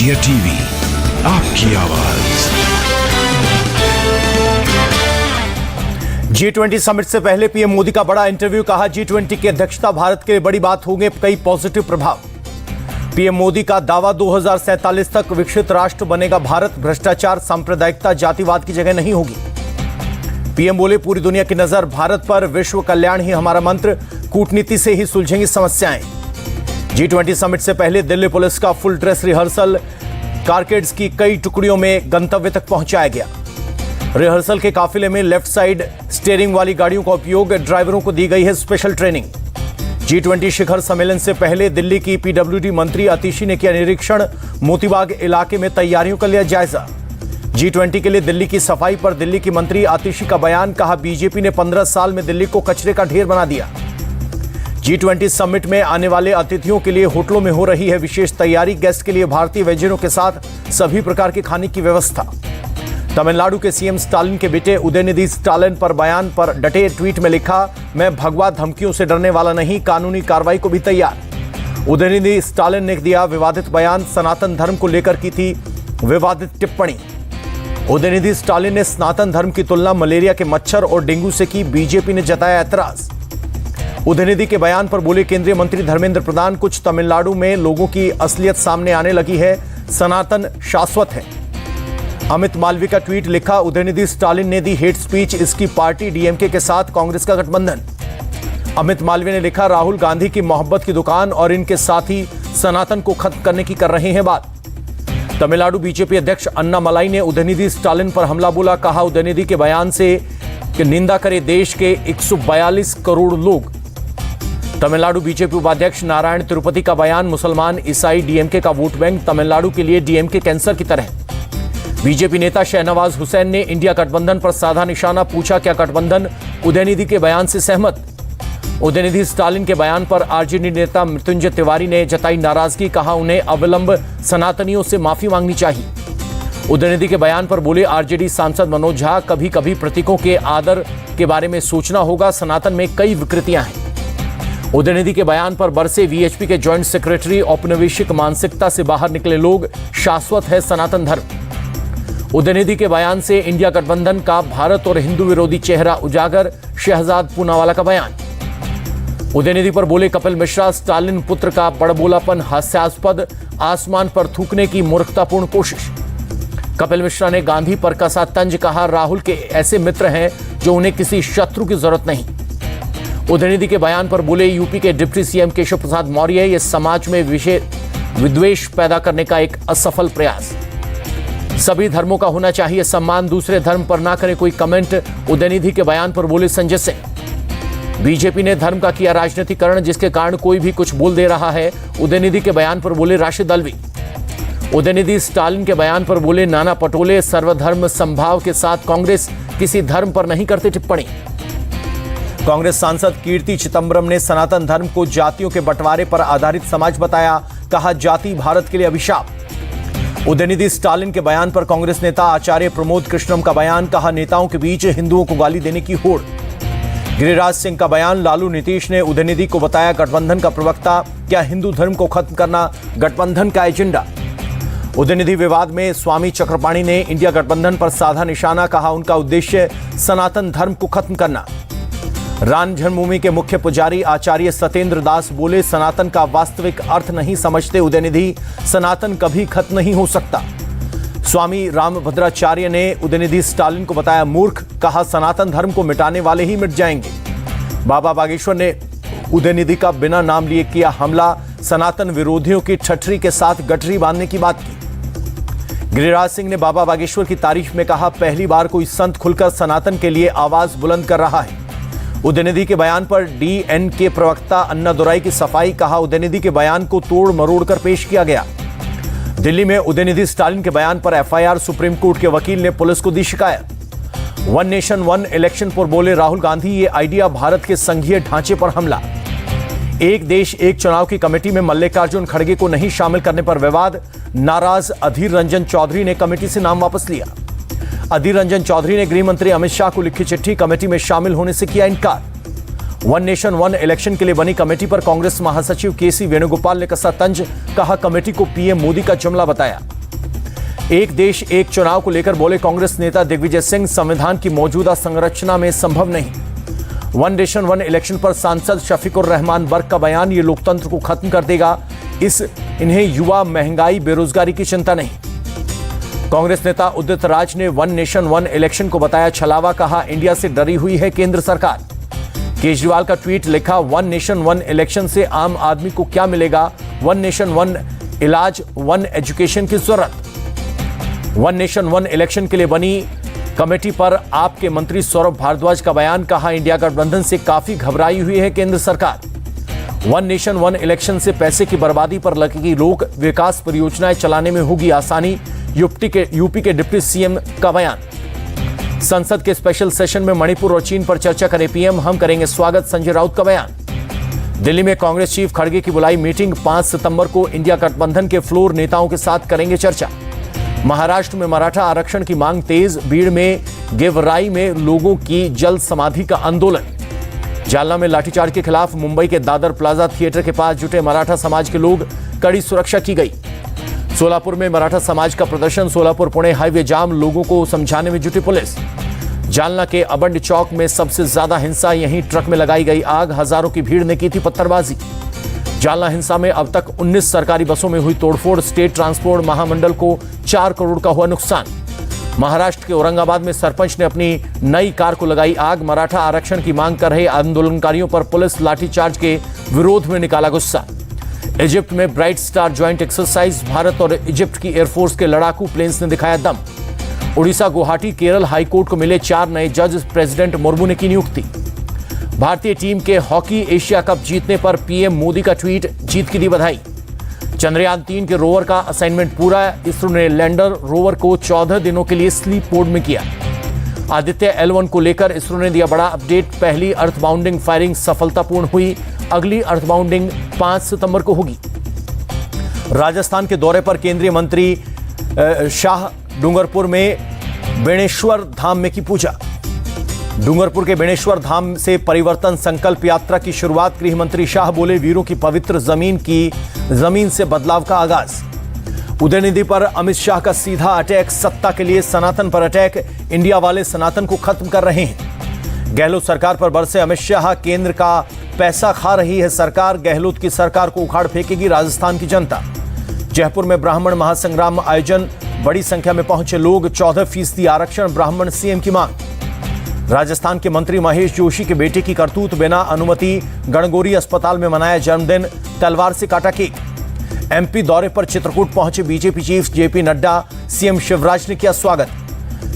India TV, आपकी आवाज। G20 summit से पहले पीएम मोदी का बड़ा इंटरव्यू, कहा G20 की अध्यक्षता भारत के लिए बड़ी बात, होंगे कई पॉजिटिव प्रभाव। पीएम मोदी का दावा 2047 तक विकसित राष्ट्र बनेगा भारत, भ्रष्टाचार, सांप्रदायिकता, जातिवाद की जगह नहीं होगी। पीएम बोले, पूरी दुनिया की नजर भारत पर, विश्व कल्याण ही हमारा मंत्र, कूटनीति से ही सुलझेंगी समस्याएं। G20 समिट से पहले दिल्ली पुलिस का फुल ड्रेस रिहर्सल, कारकेड्स की कई टुकड़ियों में गंतव्य तक पहुंचाया गया। रिहर्सल के काफिले में लेफ्ट साइड स्टीयरिंग वाली गाड़ियों का उपयोग, ड्राइवरों को दी गई है स्पेशल ट्रेनिंग। G20 शिखर सम्मेलन से पहले दिल्ली की पीडब्ल्यूडी मंत्री आतिशी ने किया निरीक्षण, मोतीबाग इलाके में तैयारियों का लिया जायजा। G20 के लिए दिल्ली की सफाई पर दिल्ली की मंत्री आतिशी का बयान, कहा बीजेपी ने 15 साल में दिल्ली को कचरे का ढेर बना दिया। G20 समिट में आने वाले अतिथियों के लिए होटलों में हो रही है विशेष तैयारी, गेस्ट के लिए भारतीय व्यंजनों के साथ सभी प्रकार के खाने की व्यवस्था। तमिलनाडु के सीएम स्टालिन के बेटे उदयनिधि स्टालिन पर बयान पर डटे, ट्वीट में लिखा, मैं भगवा धमकियों से डरने वाला नहीं, कानूनी कार्रवाई को भी तैयार। उदयनिधि स्टालिन ने दिया विवादित बयान, सनातन धर्म को लेकर की थी विवादित टिप्पणी। उदयनिधि स्टालिन ने सनातन धर्म की तुलना मलेरिया के मच्छर और डेंगू से की, बीजेपी ने जताया ऐतराज। उदयनिधि के बयान पर बोले केंद्रीय मंत्री धर्मेंद्र प्रधान, कुछ तमिलनाडु में लोगों की असलियत सामने आने लगी है, सनातन शाश्वत है। अमित मालवीय का ट्वीट लिखा, उदयनिधि स्टालिन ने दी हेट स्पीच, इसकी पार्टी डीएमके के साथ कांग्रेस का गठबंधन। अमित मालवीय ने लिखा, राहुल गांधी की मोहब्बत की दुकान और इनके साथी सनातन को खत्म करने की कर रहे हैं बात। तमिलनाडु बीजेपी अध्यक्ष अन्ना मलाई ने उदयनिधि स्टालिन पर हमला बोला, कहा उदयनिधि के बयान से कि निंदा करे देश के 142 करोड़ लोग। तमिलनाडु बीजेपी उपाध्यक्ष नारायण तिरुपति का बयान, मुसलमान ईसाई डीएमके का वोट बैंक, तमिलनाडु के लिए डीएमके कैंसर की तरह। बीजेपी नेता शहनवाज हुसैन ने इंडिया गठबंधन पर साधा निशाना, पूछा क्या गठबंधन उदयनिधि के बयान से सहमत। उदयनिधि स्टालिन के बयान पर आरजेडी नेता मृत्युंजय तिवारी ने जताई नाराजगी, कहा उन्हें अविलंब सनातनियों से माफी मांगनी चाहिए। उदयनिधि के बयान पर बोले आरजेडी सांसद मनोज झा, कभी कभी प्रतीकों के आदर के बारे में सोचना होगा, सनातन में कई विकृतियां हैं। उदयनिधि के बयान पर बरसे वीएचपी के जॉइंट सेक्रेटरी, औपनिवेशिक मानसिकता से बाहर निकले लोग, शाश्वत है सनातन धर्म। उदयनिधि के बयान से इंडिया गठबंधन का भारत और हिंदू विरोधी चेहरा उजागर, शहजाद पूनावाला का बयान। उदयनिधि पर बोले कपिल मिश्रा, स्टालिन पुत्र का बड़बोलापन हास्यास्पद, आसमान पर थूकने की मूर्खतापूर्ण कोशिश। कपिल मिश्रा ने गांधी पर कसा तंज, कहा राहुल के ऐसे मित्र हैं जो उन्हें किसी शत्रु की जरूरत नहीं। उदयनिधि के बयान पर बोले यूपी के डिप्टी सीएम केशव प्रसाद मौर्य, ये समाज में विद्वेष पैदा करने का एक असफल प्रयास। सभी धर्मों का होना चाहिए सम्मान, दूसरे धर्म पर ना करे कोई कमेंट। उदयनिधि के बयान पर बोले संजय सिंह, बीजेपी ने धर्म का किया राजनीतिकरण, जिसके कारण कोई भी कुछ बोल दे रहा है। उदयनिधि के बयान पर बोले राशिद अल्वी। उदयनिधि स्टालिन के बयान पर बोले नाना पटोले, सर्वधर्म संभाव के साथ कांग्रेस किसी धर्म पर नहीं करती टिप्पणी। कांग्रेस सांसद कीर्ति चिदंबरम ने सनातन धर्म को जातियों के बंटवारे पर आधारित समाज बताया, कहा जाति भारत के लिए अभिशाप। उदयनिधि स्टालिन के बयान पर कांग्रेस नेता आचार्य प्रमोद कृष्णम का बयान, कहा नेताओं के बीच हिंदुओं को गाली देने की होड़। गिरिराज सिंह का बयान, लालू नीतीश ने उदयनिधि को बताया गठबंधन का प्रवक्ता, क्या हिंदू धर्म को खत्म करना गठबंधन का एजेंडा। उदयनिधि विवाद में स्वामी चक्रपाणी ने इंडिया गठबंधन पर साधा निशाना, कहा उनका उद्देश्य सनातन धर्म को खत्म करना। राम जन्मभूमि के मुख्य पुजारी आचार्य सत्येंद्र दास बोले, सनातन का वास्तविक अर्थ नहीं समझते उदयनिधि, सनातन कभी खत्म नहीं हो सकता। स्वामी रामभद्राचार्य ने उदयनिधि स्टालिन को बताया मूर्ख, कहा सनातन धर्म को मिटाने वाले ही मिट जाएंगे। बाबा बागेश्वर ने उदयनिधि का बिना नाम लिए किया हमला, सनातन विरोधियों की ठठरी के साथ गठरी बांधने की बात की। गिरिराज सिंह ने बाबा बागेश्वर की तारीफ में कहा, पहली बार कोई संत खुलकर सनातन के लिए आवाज बुलंद कर रहा है। उदयनिधि के बयान पर डीएनके प्रवक्ता अन्नादुराई की सफाई, कहा उदयनिधि के बयान को तोड़ मरोड़ कर पेश किया गया। दिल्ली में उदयनिधि स्टालिन के बयान पर एफआईआर, सुप्रीम कोर्ट के वकील ने पुलिस को दी शिकायत। वन नेशन वन इलेक्शन पर बोले राहुल गांधी, ये आइडिया भारत के संघीय ढांचे पर हमला। एक देश एक चुनाव की कमेटी में मल्लिकार्जुन खड़गे को नहीं शामिल करने पर विवाद, नाराज अधीर रंजन चौधरी ने कमेटी से नाम वापस लिया। अधीर रंजन चौधरी ने गृह मंत्री अमित शाह को लिखी चिट्ठी, कमेटी में शामिल होने से किया इनकार। वन नेशन वन इलेक्शन के लिए बनी कमेटी पर कांग्रेस महासचिव केसी वेणुगोपाल ने कसा तंज, कहा कमेटी को पीएम मोदी का जुमला बताया। एक देश एक चुनाव को लेकर बोले कांग्रेस नेता दिग्विजय सिंह, संविधान की मौजूदा संरचना में संभव नहीं। वन नेशन वन इलेक्शन पर सांसद शफीकुर रहमान बर्क का बयान, ये लोकतंत्र को खत्म कर देगा। इन्हें युवा, महंगाई, बेरोजगारी की चिंता नहीं। कांग्रेस नेता उदित राज ने वन नेशन वन इलेक्शन को बताया छलावा, कहा इंडिया से डरी हुई है केंद्र सरकार। केजरीवाल का ट्वीट, लिखा वन नेशन वन इलेक्शन से आम आदमी को क्या मिलेगा, वन नेशन वन इलाज, वन एजुकेशन की जरूरत। वन नेशन वन इलेक्शन के लिए बनी कमेटी पर आपके मंत्री सौरभ भारद्वाज का बयान, कहा इंडिया गठबंधन से काफी घबराई हुई है केंद्र सरकार। वन नेशन वन इलेक्शन से पैसे की बर्बादी पर लगेगी रोक, विकास परियोजनाएं चलाने में होगी आसानी, यूपी के डिप्टी सीएम का बयान। संसद के स्पेशल सेशन में मणिपुर और चीन पर चर्चा करे पीएम, हम करेंगे स्वागत, संजय राउत का बयान। दिल्ली में कांग्रेस चीफ खड़गे की बुलाई मीटिंग, 5 सितंबर को इंडिया गठबंधन के फ्लोर नेताओं के साथ करेंगे चर्चा। महाराष्ट्र में मराठा आरक्षण की मांग तेज, भीड़ में गेवराई में लोगों की जल समाधि का आंदोलन। जालना में लाठीचार्ज के खिलाफ मुंबई के दादर प्लाजा थिएटर के पास जुटे मराठा समाज के लोग, कड़ी सुरक्षा की गई। सोलापुर में मराठा समाज का प्रदर्शन, सोलापुर पुणे हाईवे जाम, लोगों को समझाने में जुटी पुलिस। जालना के अबंड चौक में सबसे ज्यादा हिंसा, यहीं ट्रक में लगाई गई आग, हजारों की भीड़ ने की थी पत्थरबाजी। जालना हिंसा में अब तक 19 सरकारी बसों में हुई तोड़फोड़, स्टेट ट्रांसपोर्ट महामंडल को 4 करोड़ का हुआ नुकसान। महाराष्ट्र के औरंगाबाद में सरपंच ने अपनी नई कार को लगाई आग, मराठा आरक्षण की मांग कर रहे आंदोलनकारियों पर पुलिस लाठीचार्ज के विरोध में निकाला गुस्सा। इजिप्ट में bright star joint exercise, Bharat और इजिप्ट की एयरफोर्स के लड़ाकू प्लेन्स ने दिखाया दम। उड़ीसा, गुवाहाटी, केरल हाईकोर्ट को मिले 4 नए जज, प्रेसिडेंट मुर्मू ने की नियुक्ति। भारतीय टीम के हॉकी एशिया कप जीतने पर पीएम मोदी का ट्वीट, जीत की दी बधाई। चंद्रयान 3 के रोवर का असाइनमेंट पूरा, इसरो ने लैंडर रोवर को 14 दिनों के लिए स्लीप मोड में किया। आदित्य L1 को लेकर इसरो ने दिया बड़ा अपडेट, पहली अर्थबाउंडिंग फायरिंग सफलतापूर्ण हुई, अगली अर्थबाउंडिंग 5 सितंबर को होगी। राजस्थान के दौरे पर केंद्रीय मंत्री शाह डूंगरपुर में बेणेश्वर धाम में की पूजा। डूंगरपुर के बेणेश्वर धाम से परिवर्तन संकल्प यात्रा की शुरुआत, गृह मंत्री शाह बोले वीरों की पवित्र जमीन से बदलाव का आगाज। उदयनिधि पर अमित शाह का सीधा अटैक, सत्ता के लिए सनातन पर अटैक, इंडिया वाले सनातन को खत्म कर रहे हैं। गहलोत सरकार पर बरसे अमित शाह, केंद्र का पैसा खा रही है सरकार, गहलोत की सरकार को उखाड़ फेंकेगी राजस्थान की जनता। जयपुर में ब्राह्मण महासंग्राम आयोजन, बड़ी संख्या में पहुंचे लोग, 14% आरक्षण ब्राह्मण सीएम की मांग। राजस्थान के मंत्री महेश जोशी के बेटे की करतूत, बिना अनुमति गणगौरी अस्पताल में मनाया जन्मदिन, तलवार से काटा केक। एमपी दौरे पर चित्रकूट पहुंचे BJP chief JP Nadda, CM Shivraj ने किया स्वागत।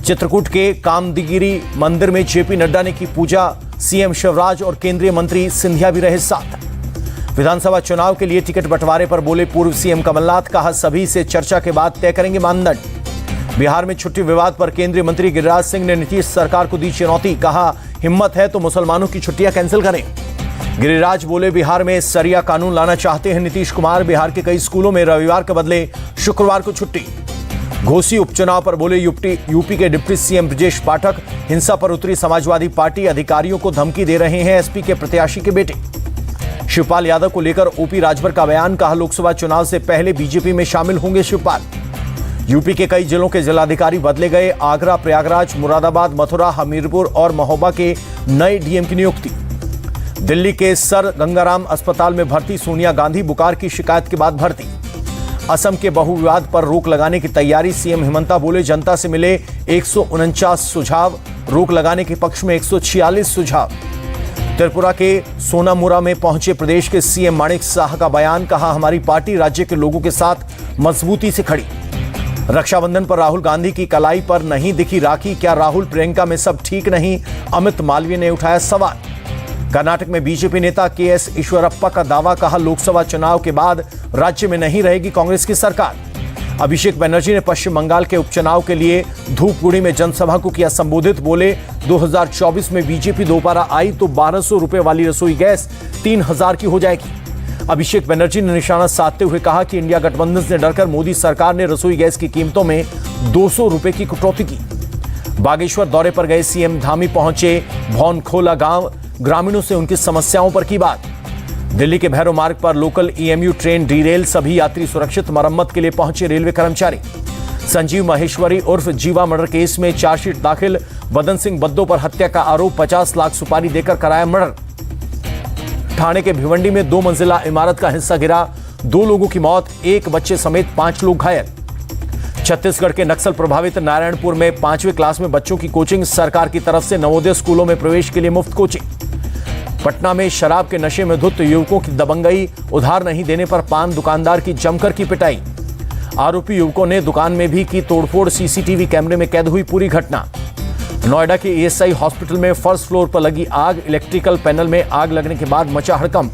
चित्रकूट के कामदगिरी मंदिर में जेपी नड्डा ने की पूजा, सीएम शिवराज और केंद्रीय मंत्री सिंधिया भी रहे साथ। विधानसभा चुनाव के लिए टिकट बंटवारे पर बोले पूर्व सीएम कमलनाथ, कहा सभी से चर्चा के बाद तय करेंगे मानदंड। बिहार में छुट्टी विवाद पर केंद्रीय मंत्री गिरिराज सिंह ने नीतीश सरकार को दी चुनौती, कहा हिम्मत है तो मुसलमानों की छुट्टियां कैंसिल करें। गिरिराज बोले बिहार में सरिया कानून लाना चाहते हैं नीतीश कुमार, बिहार के कई स्कूलों में रविवार के बदले शुक्रवार को छुट्टी। घोसी उपचुनाव पर बोले यूपी के डिप्टी सीएम ब्रजेश पाठक, हिंसा पर उतरी समाजवादी पार्टी, अधिकारियों को धमकी दे रहे हैं एसपी के प्रत्याशी के बेटे। शिवपाल यादव को लेकर ओपी राजभर का बयान, कहा लोकसभा चुनाव से पहले बीजेपी में शामिल होंगे शिवपाल। यूपी के कई जिलों के जिलाधिकारी बदले गए, आगरा, प्रयागराज, मुरादाबाद, मथुरा, हमीरपुर और महोबा के नए डीएम की नियुक्ति। दिल्ली के सर गंगाराम अस्पताल में भर्ती सोनिया गांधी, बुखार की शिकायत के बाद भर्ती। असम के बहुविवाद पर रोक लगाने की तैयारी, सीएम हिमंता बोले जनता से मिले 149 सुझाव, रोक लगाने के पक्ष में 146 सुझाव। त्रिपुरा के सोनामुरा में पहुंचे प्रदेश के सीएम माणिक साह का बयान, कहा हमारी पार्टी राज्य के लोगों के साथ मजबूती से खड़ी। रक्षाबंधन पर राहुल गांधी की कलाई पर नहीं दिखी राखी, क्या राहुल प्रियंका में सब ठीक नहीं, अमित मालवीय ने उठाया सवाल। कर्नाटक में बीजेपी नेता केएस ईश्वरप्पा का दावा, कहा लोकसभा चुनाव के बाद राज्य में नहीं रहेगी कांग्रेस की सरकार। अभिषेक बनर्जी ने पश्चिम बंगाल के उपचुनाव के लिए धूपगुड़ी में जनसभा को किया संबोधित, बोले 2024 में बीजेपी दोबारा आई तो 1200 रुपए वाली रसोई गैस 3000 की हो जाएगी। अभिषेक बनर्जी ने निशाना साधते हुए कहा कि इंडिया गठबंधन से डरकर मोदी सरकार ने रसोई गैस की कीमतों में 200 रुपए की कटौती की। बागेश्वर दौरे पर गए सीएम धामी पहुंचे भौनखोला गांव, ग्रामीणों से उनकी समस्याओं पर की बात। दिल्ली के भैरव मार्ग पर लोकल ईएमयू ट्रेन डीरेल, सभी यात्री सुरक्षित, मरम्मत के लिए पहुंचे रेलवे कर्मचारी। संजीव माहेश्वरी उर्फ जीवा मर्डर केस में चार्जशीट दाखिल। बदन सिंह बद्दो पर हत्या का आरोप, 50 लाख सुपारी देकर कराया मर्डर। ठाणे के भिवंडी में 2 मंजिला इमारत का हिस्सा गिरा, 2 लोगों की मौत, 1 बच्चे समेत 5 लोग घायल। छत्तीसगढ़ के नक्सल प्रभावित नारायणपुर में 5वीं क्लास में बच्चों की कोचिंग, सरकार की तरफ से नवोदय स्कूलों में प्रवेश के लिए मुफ्त कोचिंग। पटना में शराब के नशे में धुत युवकों की दबंगई, उधार नहीं देने पर पान दुकानदार की जमकर की पिटाई। आरोपी युवकों ने दुकान में भी की तोड़फोड़, सीसीटीवी कैमरे में कैद हुई पूरी घटना। नोएडा के ईएसआई हॉस्पिटल में फर्स्ट फ्लोर पर लगी आग, इलेक्ट्रिकल पैनल में आग लगने के बाद मचा हड़कंप।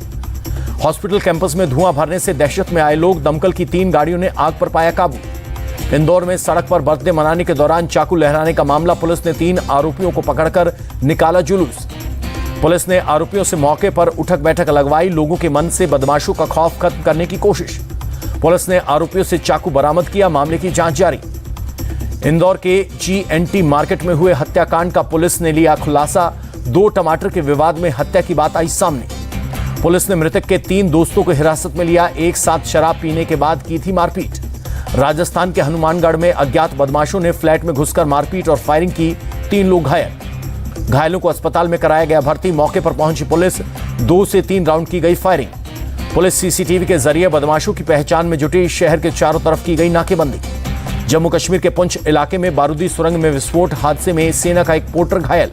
हॉस्पिटल कैंपस में धुआं भरने से दहशत में आए लोग, दमकल की 3 गाड़ियों ने आग पर पाया काबू। इंदौर में सड़क पर बर्थडे मनाने के दौरान चाकू लहराने का मामला, पुलिस ने 3 आरोपियों को पकड़कर निकाला जुलूस। पुलिस ने आरोपियों से मौके पर उठक बैठक लगवाई, लोगों के मन से बदमाशों का खौफ खत्म करने की कोशिश। पुलिस ने आरोपियों से चाकू बरामद किया, मामले की जांच जारी। इंदौर के GNT मार्केट में हुए हत्याकांड का पुलिस ने लिया खुलासा, 2 टमाटर के विवाद में हत्या की बात आई सामने। पुलिस ने मृतक के 3 दोस्तों को हिरासत में लिया, एक साथ शराब पीने के बाद की थी मारपीट। राजस्थान के हनुमानगढ़ में अज्ञात बदमाशों ने फ्लैट में घुसकर मारपीट और फायरिंग की, 3 लोग घायल। घायलों को अस्पताल में कराया गया भर्ती। मौके पर पहुंची पुलिस, 2 से 3 राउंड की गई फायरिंग। पुलिस सीसीटीवी के जरिए बदमाशों की पहचान में जुटी, शहर के चारों तरफ की गई नाकेबंदी। जम्मू कश्मीर के पुंछ इलाके में बारूदी सुरंग में विस्फोट, हादसे में सेना का एक पोर्टर घायल।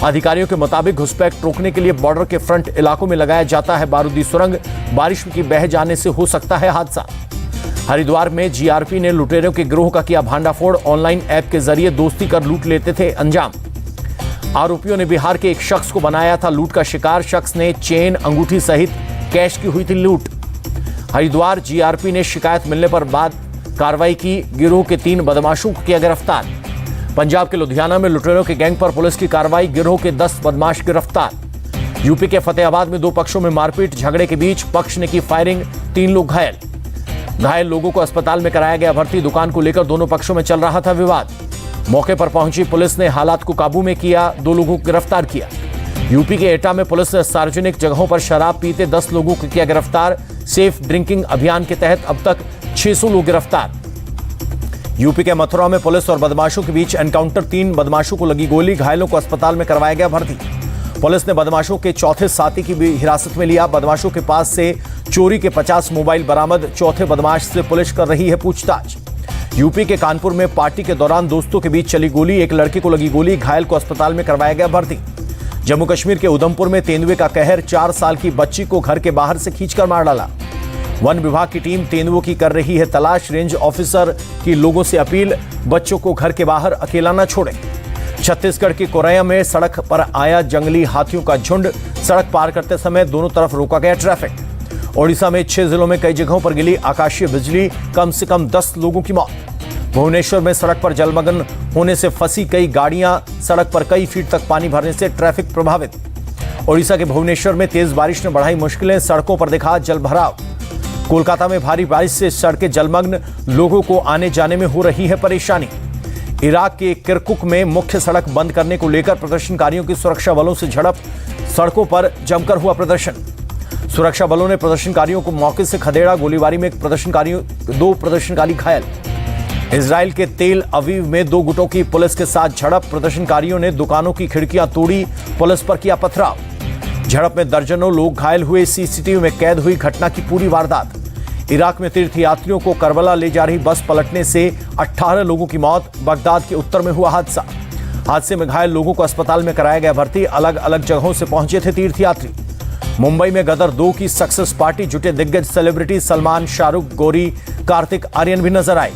अधिकारियों के मुताबिक घुसपैठ रोकने के लिए बॉर्डर के फ्रंट इलाकों में लगाया जाता है बारूदी सुरंग, बारिश की बह जाने से हो सकता है हादसा। हरिद्वार में GRP ने लुटेरों के गिरोह का किया भांडाफोड़, ऑनलाइन ऐप के जरिए दोस्ती कर लूट लेते थे अंजाम। आरोपियों ने बिहार के एक शख्स को बनाया था लूट का शिकार, शख्स ने चेन, अंगूठी सहित कैश की हुई थी लूट। हरिद्वार GRP ने शिकायत मिलने पर बाद कार्रवाई की, गिरोह के 3 बदमाशों को किया गिरफ्तार। पंजाब के लुधियाना में लुटेरों के गैंग पर पुलिस की कार्रवाई, गिरोह के 10 बदमाश गिरफ्तार। यूपी के फतेहाबाद में 2 पक्षों में मारपीट, झगड़े के बीच पक्ष ने की फायरिंग, 3 लोग घायल। घायल लोगों को अस्पताल में कराया गया भर्ती। दुकान को लेकर दोनों पक्षों में चल रहा था विवाद। मौके पर पहुंची पुलिस ने हालात को काबू में किया, 2 लोगों को गिरफ्तार किया। यूपी के एटा में पुलिस ने सार्वजनिक जगहों पर शराब पीते 10 लोगों को किया गिरफ्तार। सेफ ड्रिंकिंग अभियान के तहत अब तक 600 लोग गिरफ्तार। यूपी के मथुरा में पुलिस और बदमाशों के बीच एनकाउंटर, 3 बदमाशों को लगी गोली, घायलों को अस्पताल में करवाया गया भर्ती। पुलिस ने बदमाशों के चौथे साथी की भी हिरासत में लिया। बदमाशों के पास से चोरी के 50 मोबाइल बरामद, चौथे बदमाश से पुलिस कर रही है पूछताछ। यूपी के कानपुर में पार्टी के दौरान दोस्तों के बीच चली गोली, एक लड़के को लगी गोली, घायल को अस्पताल में करवाया गया भर्ती। जम्मू कश्मीर के उधमपुर में तेंदुए का कहर, 4 साल की बच्ची को घर के बाहर से खींचकर मार डाला। वन विभाग की टीम तेंदुओं की कर रही है तलाश, रेंज ऑफिसर की लोगों से अपील, बच्चों को घर के बाहर अकेला न छोड़ें। छत्तीसगढ़ के कोरैया में सड़क पर आया जंगली हाथियों का झुंड, सड़क पार करते समय दोनों तरफ रोका गया ट्रैफिक। ओडिशा में 6 जिलों में कई जगहों पर गिरी आकाशीय बिजली, कम से कम 10 लोगों की मौत। भुवनेश्वर में सड़क पर जलमग्न होने से फंसी कई गाड़ियां, सड़क पर कई फीट तक पानी भरने से ट्रैफिक प्रभावित। ओडिशा के भुवनेश्वर में तेज बारिश ने बढ़ाई मुश्किलें, सड़कों पर दिखा जलभराव। कोलकाता में भारी बारिश से सड़कें जलमग्न, लोगों को आने जाने में हो रही है परेशानी। इराक के किरकुक में मुख्य सड़क बंद करने को लेकर प्रदर्शनकारियों की सुरक्षा बलों से झड़प, सड़कों पर जमकर हुआ प्रदर्शन। सुरक्षा बलों ने प्रदर्शनकारियों को मौके से खदेड़ा, गोलीबारी में 2 प्रदर्शनकारी घायल। इजराइल के तेल अवीव में 2 गुटों की पुलिस के साथ झड़प, प्रदर्शनकारियों ने दुकानों की खिड़कियां तोड़ी, पुलिस पर किया पथराव। झड़प में दर्जनों लोग घायल हुए, सीसीटीवी में कैद हुई घटना की पूरी वारदात। इराक में तीर्थयात्रियों को करबला ले जा रही बस पलटने से 18 लोगों की मौत, बगदाद के उत्तर में हुआ हादसा। हादसे में घायल लोगों को अस्पताल में कराया गया भर्ती, अलग अलग जगहों से पहुंचे थे तीर्थयात्री। मुंबई में गदर 2 की सक्सेस पार्टी, जुटे दिग्गज सेलिब्रिटी सलमान, शाहरुख, गौरी, कार्तिक आर्यन भी नजर आए।